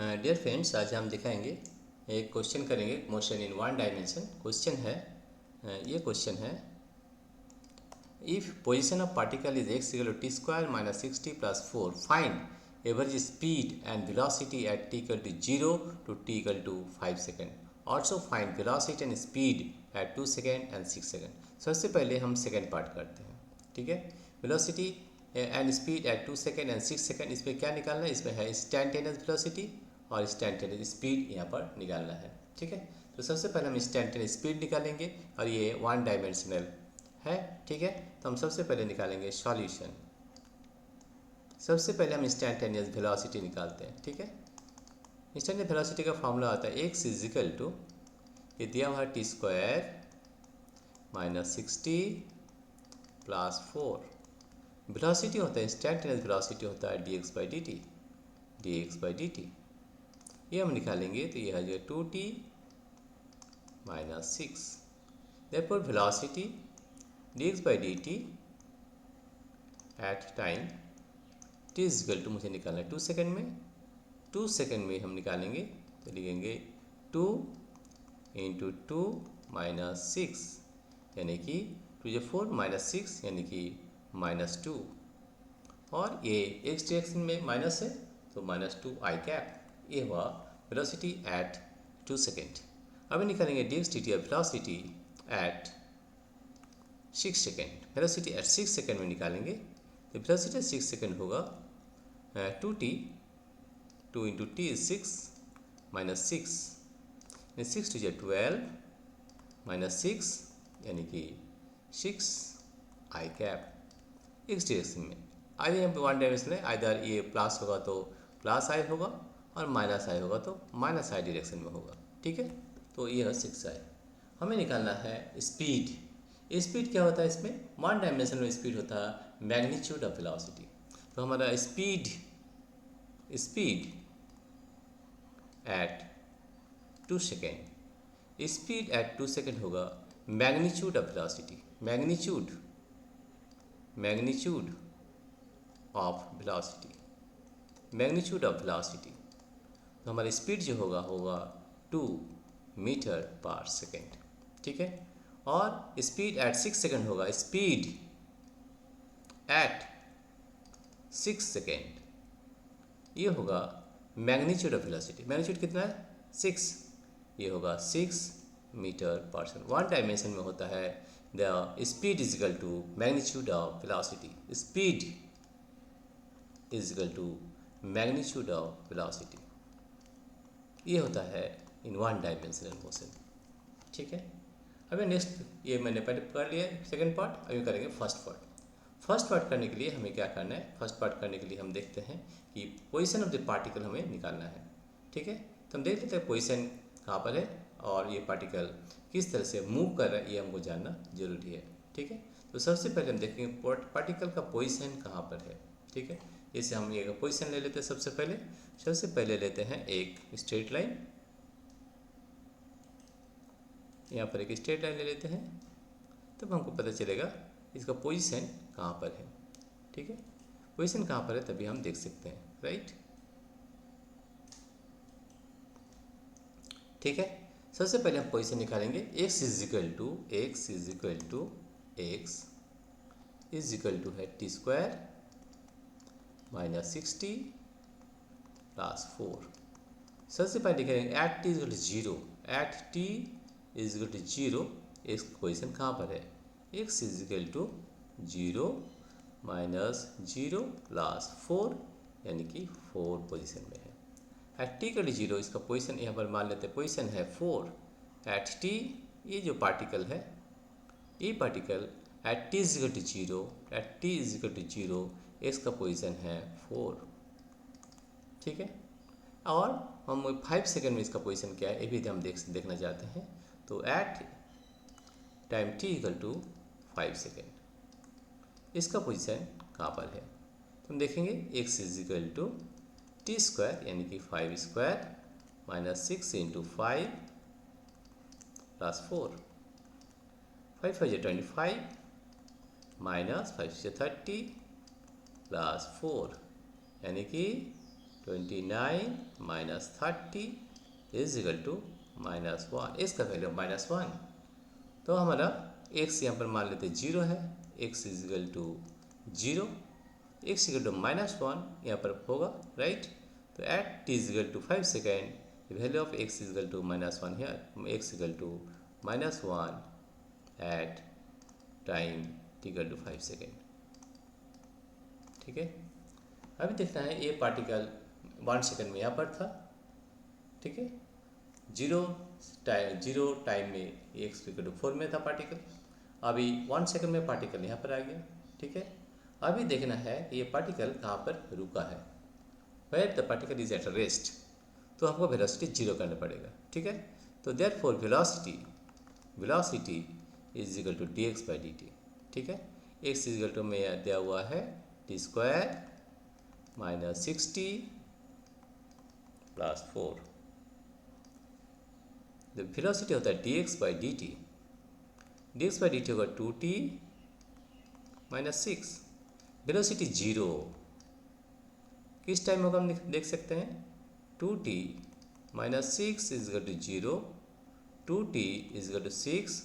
Dear friends, आज हम दिखाएंगे एक क्वेश्चन करेंगे motion in one dimension. Question है ये क्वेश्चन है if position of particle is x equal to t square minus 60 plus 4 find average speed and velocity at t equal to 0 to t equal to 5 second. Also find velocity and speed at 2 second and 6 second. सबसे पहले हम second part करते हैं, ठीक है। Velocity and speed at 2 second and 6 second, इसमें क्या निकालना है? इसमें है इंस्टैंटेनियस वेलोसिटी और इंस्टैंटेनियस स्पीड यहाँ पर निकालना है, ठीक है। तो सबसे पहले हम इंस्टैंटेनियस स्पीड निकालेंगे और ये वन डायमेंशनल है, ठीक है। तो हम सबसे पहले निकालेंगे सॉल्यूशन। सबसे पहले हम इंस्टैंटेनियस वेलोसिटी निकालते हैं, ठीक है। इंस्टैंटेनियस वेलोसिटी का फॉर्मूला आता है x इजिकल टू, ये दिया हुआ T square minus 60 plus 4। Velocity होता है इंस्टैंटेनियस वेलोसिटी होता है dx बाई डी टी। ये हम निकालेंगे तो ये आ जाएगा 2t minus 6। Therefore velocity dx by d t at time t is equal to, मुझे निकालना है 2 सेकेंड में। 2 सेकेंड में हम निकालेंगे तो लिखेंगे 2 इंटू 2 माइनस 6 यानी कि 2 4 माइनस 6 यानी कि -2। और ये x डायरेक्शन में माइनस है तो -2 आई कैप। ये हुआ वेलोसिटी एट 2 सेकेंड। अभी निकालेंगे dx dt of velocity at 6 second. Velocity at 6 second में निकालेंगे तो वेलोसिटी एट 6 सेकेंड होगा 2t, 2 into T is 6 minus 6 यानी 6 टू 12 माइनस 6 यानी कि 6 आई कैप x डायरेक्शन में। आइए यहाँ पे वन डायमेंशन है, आइदर ये प्लस होगा तो प्लस आई होगा और माइनस आई होगा तो माइनस आई डायरेक्शन में होगा, ठीक है। तो ये है 6 आई। हमें निकालना है स्पीड। स्पीड क्या होता है? इसमें वन डायमेंशन में स्पीड होता है मैग्नीट्यूड ऑफ वेलोसिटी। तो हमारा speed at 2 second, speed at 2 second होगा magnitude of velocity, magnitude of velocity, magnitude of velocity. तो हमारी स्पीड जो होगा 2 मीटर पर सेकेंड, ठीक है। और स्पीड एट 6 सेकेंड होगा स्पीड एट 6 सेकेंड, ये होगा मैग्नीट्यूड ऑफ वेलोसिटी। मैग्नीट्यूड कितना है? 6। ये होगा 6 metre per second. One dimension में होता है the speed is equal to magnitude of velocity. Speed is equal to magnitude of velocity. ये होता है इन वन डायमेंशनल मोशन, ठीक है। अभी नेक्स्ट, ये मैंने पहले कर लिया सेकेंड पार्ट, अभी करेंगे फर्स्ट पार्ट। फर्स्ट पार्ट करने के लिए हमें क्या करना है? फर्स्ट पार्ट करने के लिए हम देखते हैं कि पोजीशन ऑफ द पार्टिकल हमें निकालना है, ठीक है। तो हम देख लेते हैं पोजीशन कहाँ पर है और ये पार्टिकल किस तरह से मूव कर रहा है, ये हमको जानना जरूरी है, ठीक है। तो सबसे पहले हम देखेंगे पार्टिकल का पोजीशन कहाँ पर है, ठीक है। जैसे हम ये पोजीशन ले लेते हैं। सबसे पहले लेते हैं एक स्ट्रेट लाइन। यहाँ पर एक स्ट्रेट लाइन ले लेते हैं, तब हमको पता चलेगा इसका पोजीशन कहाँ पर है, ठीक है। पोजीशन कहाँ पर है तभी हम देख सकते हैं, राइट, ठीक है। सबसे पहले हम पोजीशन निकालेंगे। x इज इक्वल टू है टी स्क्वायर माइनस 60 प्लस 4। सबसे पहले निकालेंगे at t is equal to 0। At t is equal to 0, x position कहाँ पर है? x is equal to 0 minus 0 plus 4 यानी कि 4 पोजीशन में है। एट टी इक्वल टू 0, इसका पोजीशन यहाँ पर मान लेते हैं पोजीशन है 4। एट टी, ये जो पार्टिकल है, ये particle at t is equal to 0, x का पोजीशन है 4, ठीक है। और हम 5 सेकेंड में इसका पोजीशन क्या है ये भी हम देखना चाहते हैं। तो at time t equal to 5 second, इसका पोजीशन कहाँ पर है? तो हम देखेंगे x is equal to t square यानी कि 5 square minus 6 into 5 plus 4। 5 5 25 minus 5 से 30 प्लस 4 यानी कि 29 माइनस 30 इज इक्वल टू -1। इसका वैल्यू -1, तो हमारा x यहाँ पर मान लेते 0 है, x is equal to 0, x equal to -1 यहाँ पर होगा, राइट। तो at t is equal to 5 second, the value of x is equal to -1 here, x equal to -1 at time t equal to 5 second. ठीक है, अभी देखना है ये पार्टिकल 1 सेकेंड में यहाँ पर था, ठीक है, जीरो टाइम में x इक्वल टू 4 में था पार्टिकल, अभी 1 सेकेंड में पार्टिकल यहाँ पर आ गया। ठीक है, अभी देखना है कि ये पार्टिकल कहाँ पर रुका है, where the particle is at rest, तो हमको वेलोसिटी 0 करना पड़ेगा। ठीक है, तो therefore velocity is equal to dx by dt। ठीक है, x इज इक्वल टू में दिया हुआ है t² minus 60 plus 4। The velocity होता है dx by dt, dx by dt होगा 2t माइनस 6। वेलोसिटी 0 किस टाइम होगा हम देख सकते हैं, 2t minus 6 is equal to 0, 2t is equal to 6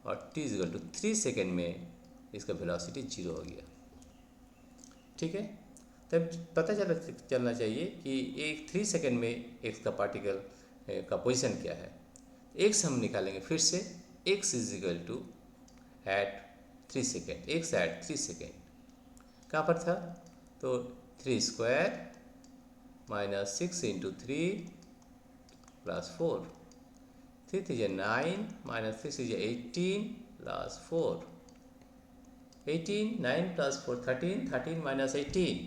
और t is equal to 3 second में इसका वेलोसिटी 0 हो गया। ठीक है, तब पता चलना चाहिए कि एक 3 सेकेंड में x का पार्टिकल का पोजीशन क्या है। x हम निकालेंगे फिर से, x is equal to at 3 second, x at 3 second कहाँ पर था, तो 3² minus 6 into 3 plus 4, 3 3 9 minus 6 is 18 plus 4, 18 9 plus 4 13, 13 minus 18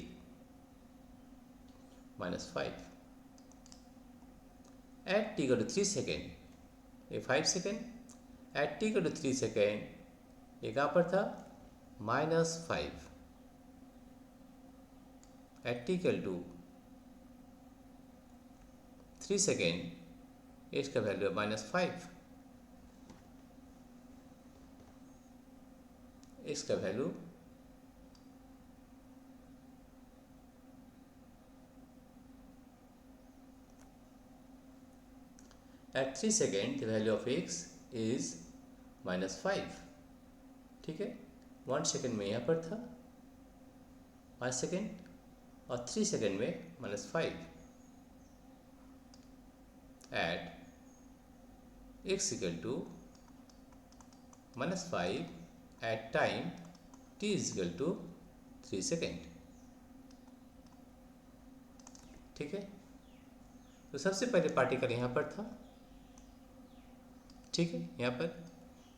minus 5 at t को टू 3 सेकेंड, ये 5 सेकेंड एट t को टू 3 सेकेंड, ये कहाँ पर था -5 at t equal to 3 second, इसका वैल्यू है -5, इसका value at 3 second the value of x is -5। ठीक है, 1 सेकेंड में यहाँ पर था 5 सेकेंड और 3 सेकेंड में -5 at x equal to -5 at time t is equal to 3 second. ठीक है, तो सबसे पहले पार्टिकल यहाँ पर था, ठीक है, यहाँ पर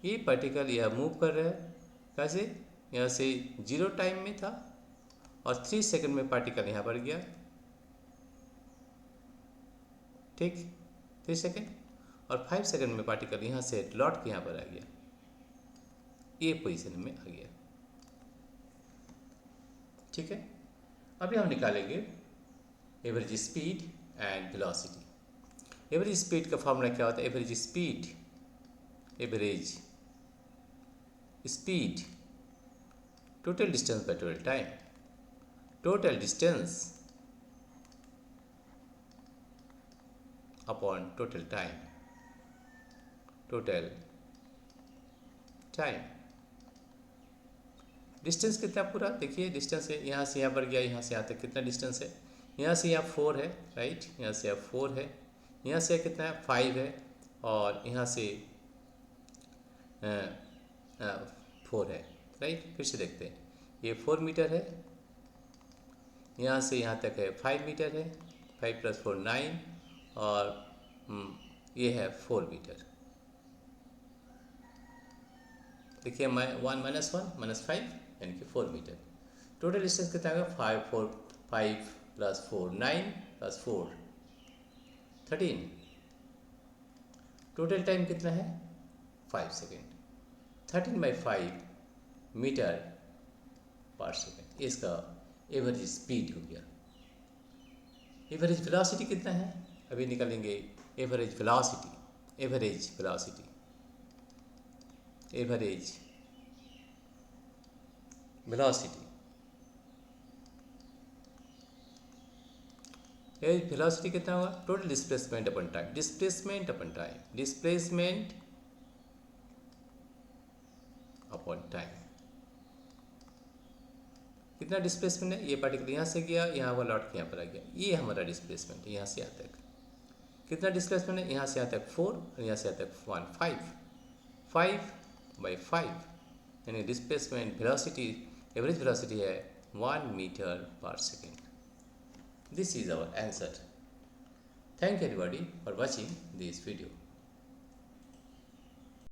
ये पार्टिकल यह मूव कर रहा है, कैसे, यहाँ से 0 टाइम में था और 3 सेकेंड में पार्टिकल यहाँ पर गया, ठीक, 3 सेकेंड और 5 सेकेंड में पार्टिकल यहाँ से लौट के यहाँ पर आ गया, ये पोजीशन में आ गया। ठीक है, अभी हम निकालेंगे average speed and velocity. Average speed का फॉर्मूला क्या होता है, average speed total distance by total time, total distance upon total time. Distance कितना पूरा देखिए, डिस्टेंस है यहाँ से यहाँ पर गया, यहाँ से यहाँ तक कितना डिस्टेंस है, यहाँ से यहाँ 4 है, राइट, यहाँ से यहाँ 4 है, यहाँ से कितना है 5 है और यहाँ से 4 है, राइट। फिर से देखते हैं, ये 4 मीटर है, यहाँ से यहाँ तक है 5 मीटर है, 5 + 4 9 और ये है 4 मीटर। देखिए 1 -1 -5 यानी कि 4 मीटर। टोटल डिस्टेंस कितना होगा 5 + 4 9 + 4 13। टोटल टाइम कितना है 5 सेकेंड, 13/5 मीटर पर सेकेंड, इसका एवरेज स्पीड हो गया। एवरेज वेलोसिटी कितना है, अभी निकालेंगे एवरेज वेलोसिटी ये वेलोसिटी कितना होगा, टोटल डिस्प्लेसमेंट अपन टाइम, डिस्प्लेसमेंट अपन टाइम, डिस्प्लेसमेंट अपॉन टाइम। कितना डिस्प्लेसमेंट है, ये पार्टिकल यहाँ से गया, यहाँ वो लौट के यहाँ पर आ गया, ये हमारा डिस्प्लेसमेंट है यहाँ से यहाँ तक। कितना डिस्प्लेसमेंट है, यहाँ से यहाँ तक 4 और यहाँ से यहाँ तक 1 5/5 यानी डिस्प्लेसमेंट वेलोसिटी, एवरेज वेलोसिटी है 1 metre per second. This is our answer. Thank you everybody for watching this video.